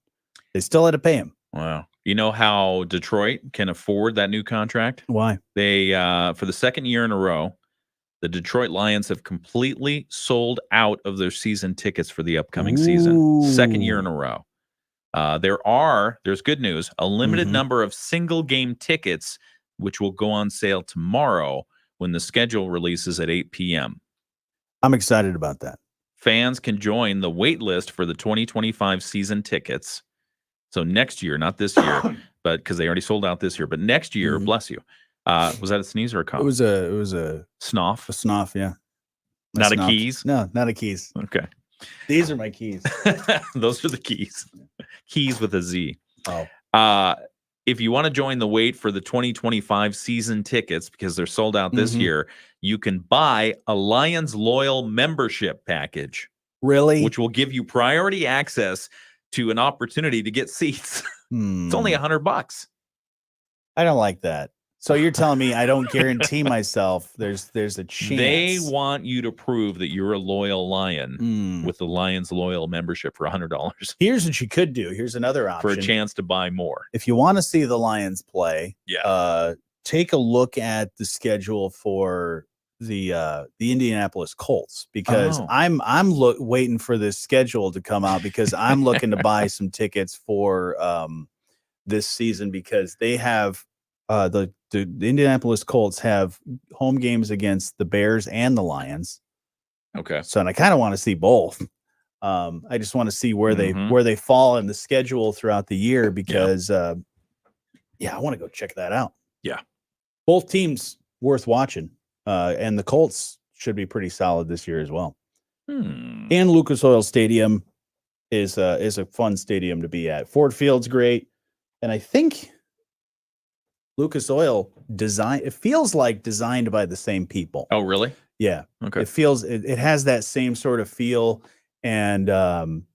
They still had to pay him. Wow. You know how Detroit can afford that new contract? Why? They for the second year in a row, the Detroit Lions have completely sold out of their season tickets for the upcoming season. Second year in a row. There's good news, a limited number of single game tickets, which will go on sale tomorrow when the schedule releases at 8 p.m. I'm excited about that. Fans can join the wait list for the 2025 season tickets. So next year, not this year, but because they already sold out this year, but next year, bless you. Was that a sneeze or a cough? It was a snuff. A snuff, yeah. Not a keys? No, not a keys. Okay. These are my keys. Those are the keys. Keys with a Z. Oh. If you want to join the wait for the 2025 season tickets, because they're sold out this year, you can buy a Lions Loyal membership package. Really? Which will give you priority access to an opportunity to get seats. It's only $100. I don't like that. So you're telling me I don't guarantee myself there's a chance. They want you to prove that you're a loyal Lion with the Lions Loyal membership for $100. Here's what you could do. Here's another option. For a chance to buy more. If you want to see the Lions play, take a look at the schedule for the Indianapolis Colts, because I'm waiting for this schedule to come out, because I'm looking to buy some tickets for this season, because they have the Indianapolis Colts have home games against the Bears and the Lions. Okay. So, and I kind of want to see both. I just want to see where they fall in the schedule throughout the year, because I want to go check that out. Yeah. Both teams worth watching. And the Colts should be pretty solid this year as well. And Lucas Oil Stadium is a fun stadium to be at. Ford Field's great. And I think Lucas Oil it feels like designed by the same people. Oh, really? Yeah. Okay. It has that same sort of feel. And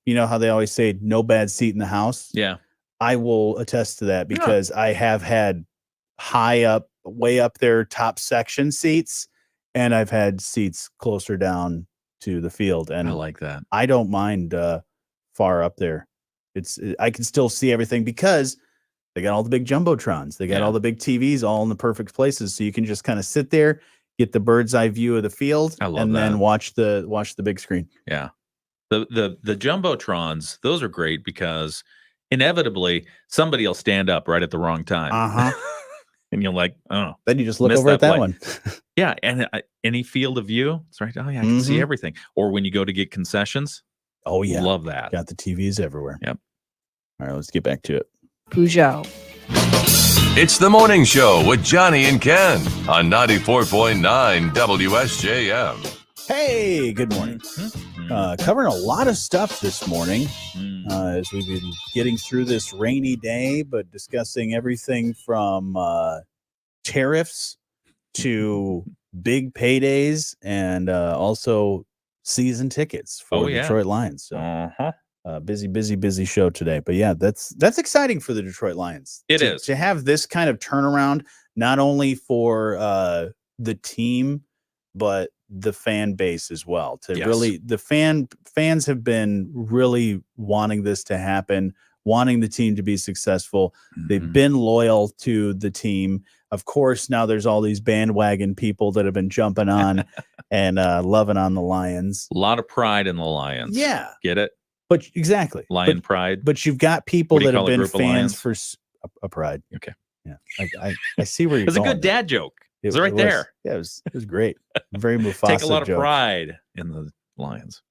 you know how they always say no bad seat in the house? Yeah. I will attest to that, because I have had way up there top section seats, and I've had seats closer down to the field, and I like that. I don't mind far up there. I can still see everything, because they got all the big jumbotrons, they got all the big TVs all in the perfect places, so you can just kind of sit there, get the bird's eye view of the field, then watch the big screen. Yeah. The jumbotrons, those are great, because inevitably somebody will stand up right at the wrong time. And you're like, oh. Then you just look over at that one. Yeah, and any field of view, it's right. Oh, yeah, I can see everything. Or when you go to get concessions. Oh, yeah. Love that. Got the TVs everywhere. Yep. All right, let's get back to it. Peugeot. It's the morning show with Jonny and Ken on 94.9 WSJM. Hey, good morning. Covering a lot of stuff this morning as we've been getting through this rainy day, but discussing everything from tariffs to big paydays, and also season tickets for Detroit Lions. So busy show today. But yeah, that's exciting for the Detroit Lions. It is to have this kind of turnaround, not only for the team, but the fan base as well. The fans have been really wanting this to happen, wanting the team to be successful. They've been loyal to the team. Of course, now there's all these bandwagon people that have been jumping on and loving on the Lions. A lot of pride in the Lions. Yeah. Get it? But exactly. Lion pride. But you've got people that have been fans for a pride. Okay. Yeah. I see where you're going. It's a good there. dad joke. It's right there. Yeah, it was great. Very Mufasa. Take a lot of joke. pride in the Lions.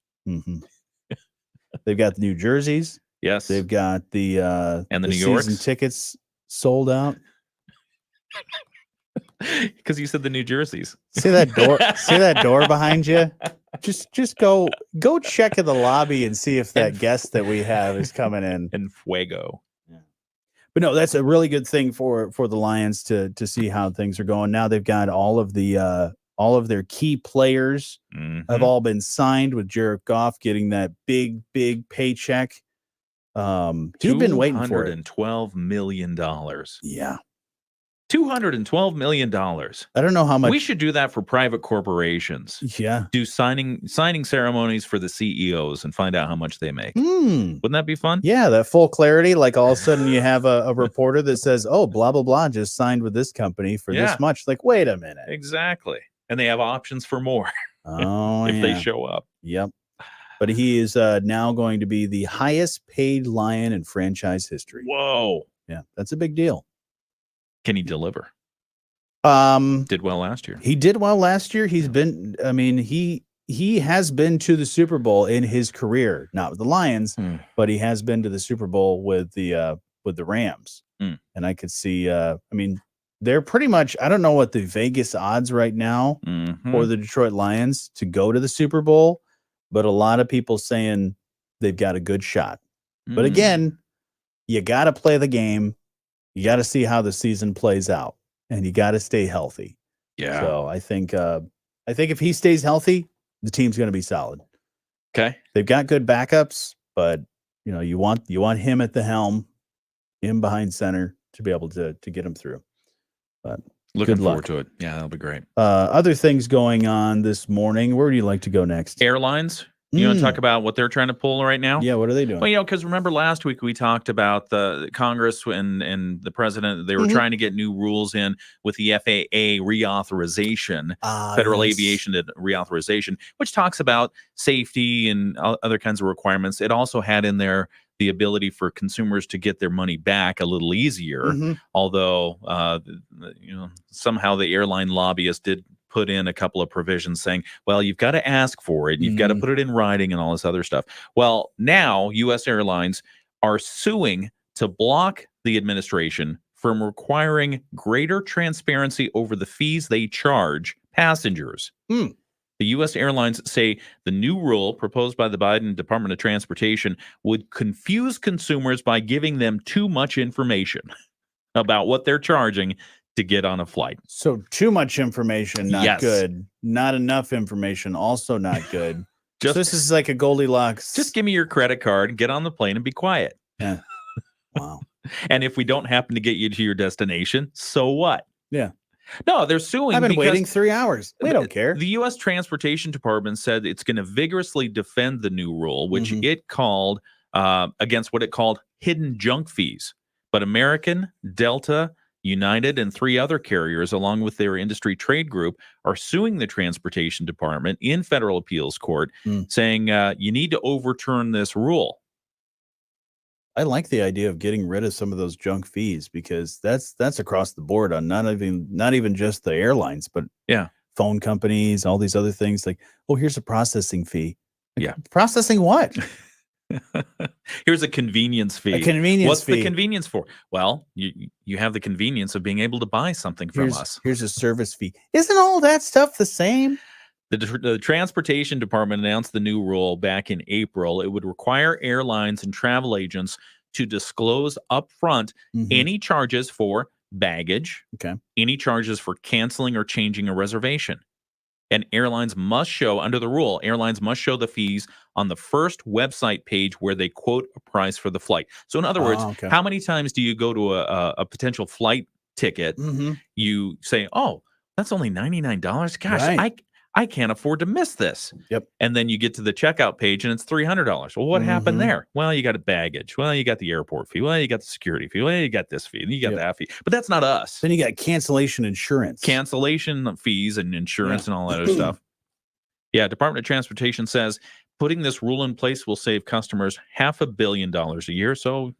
They've got the new jerseys. Yes. They've got the and the New season Yorks tickets sold out. Because you said the New Jerseys. See that door? See that door behind you? Just go check in the lobby and see if that guest that we have is coming in. And fuego. But no, that's a really good thing for the Lions to see how things are going. Now they've got all of their key players have all been signed, with Jared Goff getting that big paycheck. You've been waiting for it. $212 million. Yeah. $212 million. I don't know how much. We should do that for private corporations. Yeah. Do signing ceremonies for the CEOs and find out how much they make. Wouldn't that be fun? Yeah, that full clarity. Like all of a sudden you have a reporter that says, oh, blah, blah, blah, just signed with this company for this much. Like, wait a minute. Exactly. And they have options for more if they show up. Yep. But he is now going to be the highest paid Lion in franchise history. Whoa. Yeah, that's a big deal. Can he deliver? Did well last year. He did well last year. He's been, I mean, he has been to the Super Bowl in his career, not with the Lions, but he has been to the Super Bowl with the Rams. And I could see, I mean, they're pretty much, I don't know what the Vegas odds right now for the Detroit Lions to go to the Super Bowl, but a lot of people saying they've got a good shot. But again, you got to play the game. You got to see how the season plays out, and you got to stay healthy. Yeah. So I think if he stays healthy, the team's going to be solid. Okay. They've got good backups, but you want him at the helm, him behind center to be able to get him through. But looking forward to it. Yeah, that'll be great. Other things going on this morning. Where would you like to go next? Airlines. You want to talk about what they're trying to pull right now? Yeah, what are they doing? Well, because remember last week we talked about the Congress and the president. They were trying to get new rules in with the FAA reauthorization, Federal Aviation Reauthorization, which talks about safety and other kinds of requirements. It also had in there the ability for consumers to get their money back a little easier, although somehow the airline lobbyists did put in a couple of provisions saying, well, you've got to ask for it. You've got to put it in writing and all this other stuff. Well, now U.S. airlines are suing to block the administration from requiring greater transparency over the fees they charge passengers. The U.S. airlines say the new rule proposed by the Biden Department of Transportation would confuse consumers by giving them too much information about what they're charging to get on a flight. So too much information, not good. Not enough information, also not good. So this is like a Goldilocks. Just give me your credit card, get on the plane, and be quiet. Yeah. Wow. And if we don't happen to get you to your destination, so what? Yeah. No, they're suing. I've been waiting 3 hours. We don't care. The U.S. Transportation Department said it's going to vigorously defend the new rule, which it called against what it called hidden junk fees. But American, Delta, United, and 3 other carriers, along with their industry trade group, are suing the Transportation Department in federal appeals court, saying you need to overturn this rule. I like the idea of getting rid of some of those junk fees because that's across the board on not even just the airlines, but phone companies, all these other things. Like, oh, here's a processing fee. Like, processing what? Here's a convenience fee. What's fee. the convenience for? Well, you have the convenience of being able to buy something from us. Here's a service fee. Isn't all that stuff the same? The Transportation Department announced the new rule back in April. It would require airlines and travel agents to disclose upfront any charges for baggage, any charges for canceling or changing a reservation. And airlines must show, under the rule, airlines must show the fees on the first website page where they quote a price for the flight. So in other words, how many times do you go to a potential flight ticket? You say, oh, that's only $99. Gosh, I can't afford to miss this. Yep. And then you get to the checkout page and it's $300. Well, what happened there? Well, you got a baggage. Well, you got the airport fee. Well, you got the security fee. Well, you got this fee. And you got that fee. But that's not us. Then you got cancellation insurance. Cancellation fees and insurance and all that other stuff. Yeah, Department of Transportation says putting this rule in place will save customers $500 million a year. So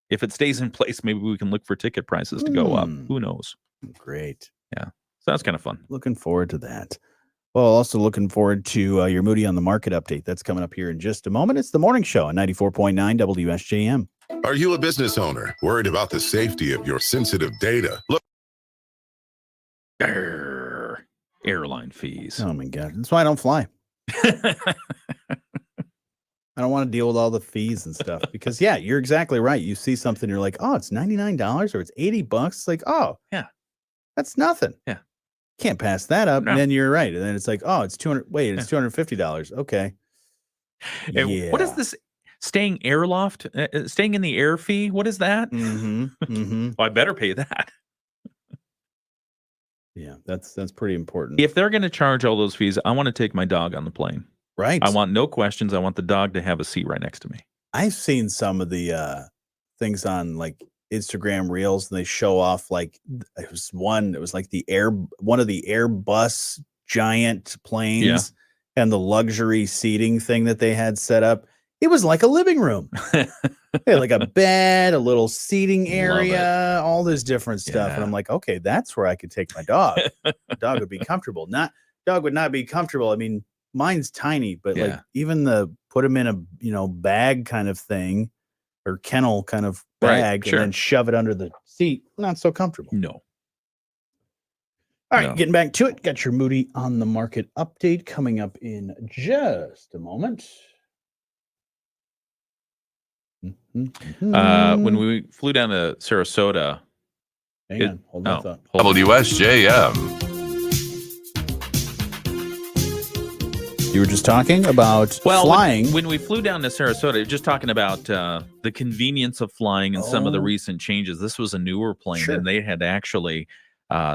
if it stays in place, maybe we can look for ticket prices to go up. Who knows? Great. Yeah. So that's kind of fun. Looking forward to that. Well, also looking forward to your Moody on the Market update. That's coming up here in just a moment. It's the morning show on 94.9 WSJM. Are you a business owner worried about the safety of your sensitive data? Look. Airline fees. Oh, my God. That's why I don't fly. I don't want to deal with all the fees and stuff because, yeah, you're exactly right. You see something, you're like, oh, it's $99 or it's $80. It's like, oh, yeah, that's nothing. Yeah. Can't pass that up. No. And then you're right. And then it's like, oh, it's $250. Okay. Yeah. What is this staying airloft? Staying in the air fee? What is that? Well, I better pay that. Yeah, that's pretty important. If they're going to charge all those fees, I want to take my dog on the plane. Right. I want no questions. I want the dog to have a seat right next to me. I've seen some of the things on like Instagram Reels, and they show off like it was one like one of the Airbus giant planes and the luxury seating thing that they had set up. It was like a living room. They had like a bed, a little seating area, all this different stuff. And I'm like, okay, that's where I could take my dog. The dog would be comfortable. Dog would not be comfortable. I mean, mine's tiny, but like even put him in a, bag kind of thing or kennel kind of bag and then shove it under the seat. Not so comfortable. No. All right, getting back to it. Got your Moody on the Market update coming up in just a moment. When we flew down to Sarasota, hang on, hold my thought. WSJM. You were just talking about flying. When we flew down to Sarasota, just talking about the convenience of flying and some of the recent changes. This was a newer plane, and they had actually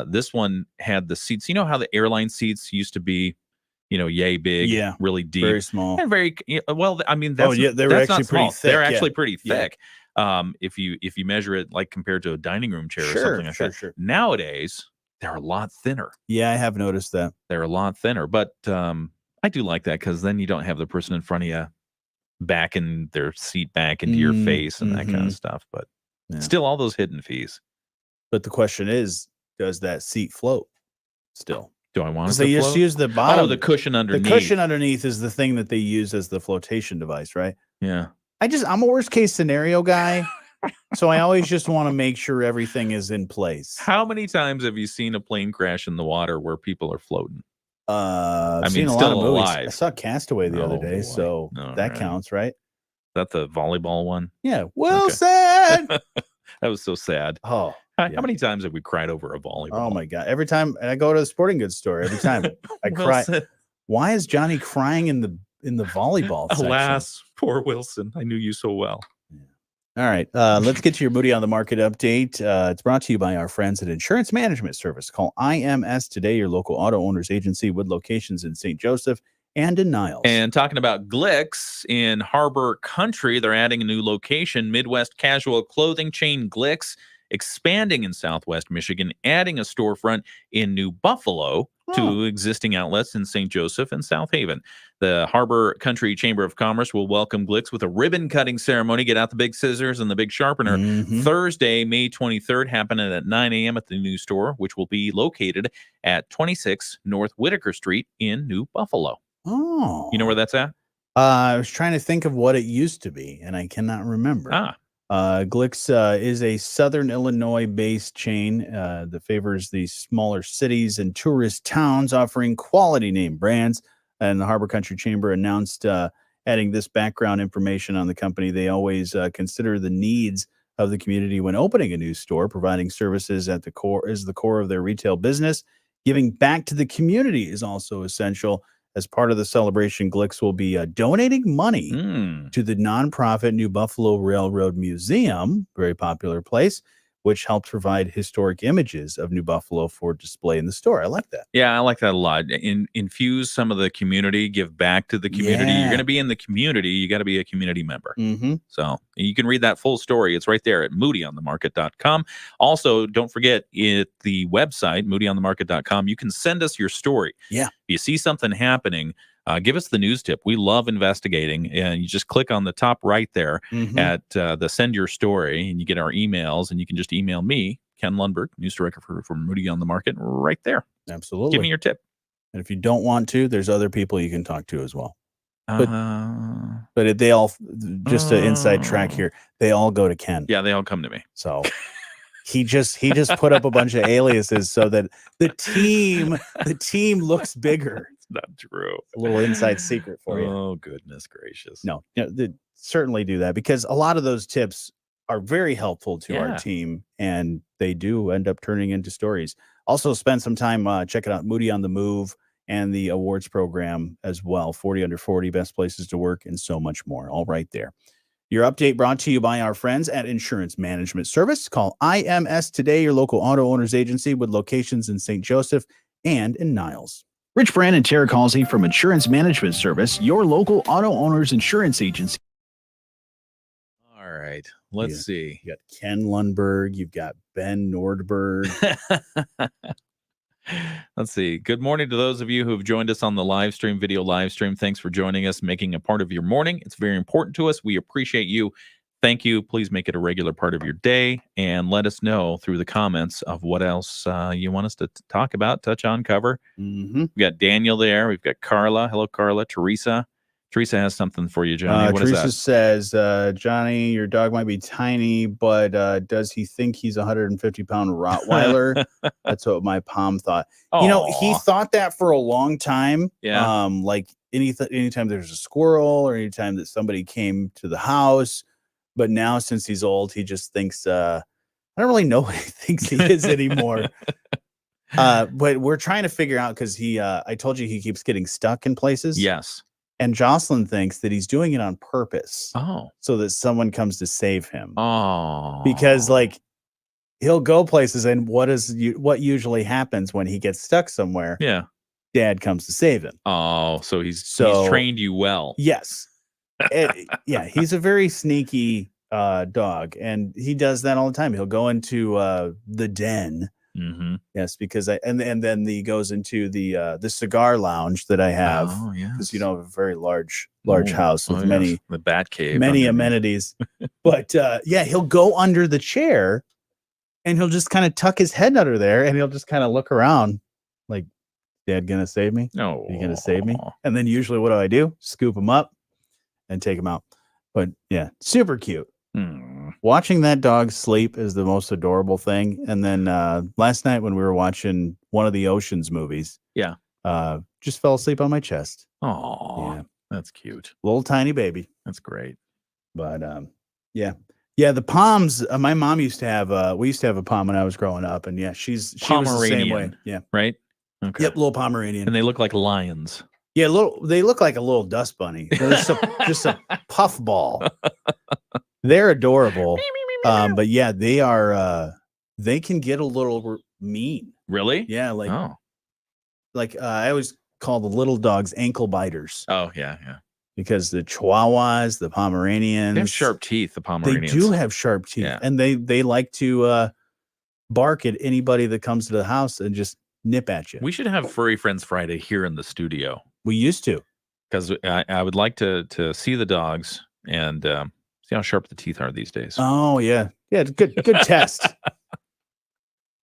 this one had the seats. You know how the airline seats used to be, yay big, really deep, very small, and very well. I mean, that's they were actually pretty thick. They're actually pretty thick. If you measure it like compared to a dining room chair or something like that. Sure. Nowadays, they're a lot thinner. Yeah, I have noticed that they're a lot thinner, but I do like that because then you don't have the person in front of you backing their seat back into your face and that kind of stuff. But still, all those hidden fees. But the question is, does that seat float still? Do I want it to they float? just use the bottom. Oh, the cushion underneath. The cushion underneath is the thing that they use as the flotation device, right? Yeah. I'm a worst case scenario guy. So I always just want to make sure everything is in place. How many times have you seen a plane crash in the water where people are floating? I've seen a lot of movies. Alive. I saw Castaway the other day, so that counts, right? Is that the volleyball one? Yeah. Wilson! Okay. That was so sad. Oh. How many times have we cried over a volleyball? Oh my God. Every time I go to the sporting goods store, every time I cry. Why is Johnny crying in the volleyball section? Alas, poor Wilson. I knew you so well. All right. Let's get to your Moody on the Market update. It's brought to you by our friends at Insurance Management Service. Call IMS today, your local auto owners agency with locations in St. Joseph and in Niles. And talking about Glicks in Harbor Country, they're adding a new location. Midwest casual clothing chain Glicks expanding in Southwest Michigan, adding a storefront in New Buffalo to existing outlets in St. Joseph and South Haven. The Harbor Country Chamber of Commerce will welcome Glicks with a ribbon cutting ceremony. Get out the big scissors and the big sharpener. Thursday, May 23rd, happening at 9 a.m. at the new store, which will be located at 26 North Whitaker Street in New Buffalo. Oh. You know where that's at? I was trying to think of what it used to be, and I cannot remember. Glicks is a Southern Illinois-based chain that favors the smaller cities and tourist towns, offering quality name brands. And the Harbor Country Chamber announced adding this background information on the company. They always consider the needs of the community when opening a new store. Providing services at the core is the core of their retail business. Giving back to the community is also essential. As part of the celebration, Glicks will be donating money to the nonprofit New Buffalo Railroad Museum, very popular place, which helps provide historic images of New Buffalo for display in the store. I like that. Yeah, I like that a lot. Infuse some of the community, give back to the community. You're going to be in the community. You got to be a community member. So you can read that full story. It's right there at moodyonthemarket.com. Also, don't forget at the website, moodyonthemarket.com, you can send us your story. Yeah. If you see something happening, give us the news tip. We love investigating, and you just click on the top right there at the send your story, and you get our emails, and you can just email me, Ken Lundberg, news director for Moody on the Market, right there. Absolutely. Give me your tip. And if you don't want to, there's other people you can talk to as well. But they all, just an inside track here, they all go to Ken. Yeah, they all come to me. So he just put up a bunch of aliases so that the team looks bigger. Not true. A little inside secret for you. Oh, goodness gracious. No, they certainly do that because a lot of those tips are very helpful to our team, and they do end up turning into stories. Also, spend some time checking out Moody on the Move and the awards program as well. 40 under 40, best places to work, and so much more. All right there. Your update brought to you by our friends at Insurance Management Service. Call IMS today, your local auto owners agency with locations in St. Joseph and in Niles. Rich Brand and Tara Halsey from Insurance Management Service, your local auto owners insurance agency. All right. Let's see. You got Ken Lundberg. You've got Ben Nordberg. Let's see. Good morning to those of you who have joined us on the video live stream. Thanks for joining us, making a part of your morning. It's very important to us. We appreciate you. Thank you. Please make it a regular part of your day and let us know through the comments of what else you want us to talk about, touch on, cover. Mm-hmm. We've got Daniel there. We've got Carla. Hello, Carla. Teresa. Teresa has something for you, Johnny. What Teresa is says, Johnny, your dog might be tiny, but does he think he's a 150-pound Rottweiler? that? That's what my Pom thought. You know, he thought that for a long time. Yeah. Like anytime there's a squirrel or anytime that somebody came to the house. But now, since he's old, he just thinks, I don't really know what he thinks he is anymore. But we're trying to figure out because I told you he keeps getting stuck in places. Yes. And Jocelyn thinks that he's doing it on purpose. Oh. So that someone comes to save him. Oh. Because like he'll go places and what usually happens when he gets stuck somewhere? Yeah. Dad comes to save him. Oh, so he's trained you well. Yes. Yeah, he's a very sneaky dog, and he does that all the time. He'll go into the den. Mm-hmm. Yes, because and then he goes into the cigar lounge that I have. Oh, yeah. Because I have a very large house with the bat cave, many amenities. But yeah, he'll go under the chair, and he'll just kind of tuck his head under there, and he'll just kind of look around, like, "Dad, gonna save me? No, you gonna save me?" And then usually, what do? Scoop him up and take him out. But yeah, super cute. Watching that dog sleep is the most adorable thing. And then last night when we were watching one of the Ocean's movies, just fell asleep on my chest. Oh, yeah, that's cute. Little tiny baby. That's great. But yeah, the Poms. My mom used to have. We used to have a Pom when I was growing up, and yeah, she was the same way. Yeah, right. Okay. Yep, little Pomeranian. And they look like lions. Yeah, they look like a little dust bunny. They're just a puff ball. They're adorable. But yeah, they are they can get a little mean. Really? Yeah, like I always call the little dogs ankle biters. Oh, yeah. Because the Chihuahuas, the Pomeranians, they have sharp teeth, the Pomeranians. They do have sharp teeth. Yeah. And they like to bark at anybody that comes to the house and just nip at you. We should have Furry Friends Friday here in the studio. We used to. Because I would like to see the dogs and see how sharp the teeth are these days. Oh, yeah. Yeah, good test.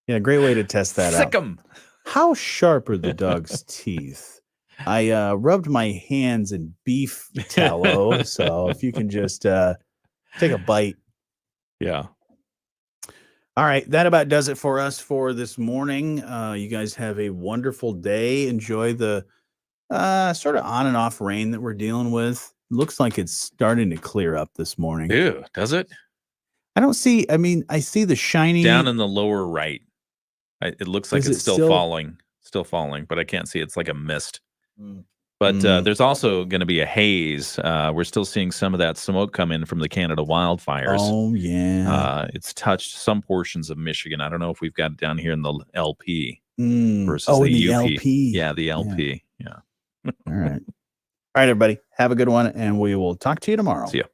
Yeah, great way to test that out. Sick 'em. How sharp are the dog's teeth? I rubbed my hands in beef tallow, so if you can just take a bite. Yeah. All right, that about does it for us for this morning. You guys have a wonderful day. Enjoy the sort of on and off rain that we're dealing with. Looks like it's starting to clear up this morning. Ew, does it? I see the shiny down in the lower right. It looks like it's still falling, but I can't see. It's like a mist. But there's also going to be a haze. We're still seeing some of that smoke come in from the Canada wildfires. Oh, yeah. It's touched some portions of Michigan. I don't know if we've got it down here in the LP versus the UP. LP. Yeah, the LP. Yeah. All right. All right, everybody. Have a good one, and we will talk to you tomorrow. See ya.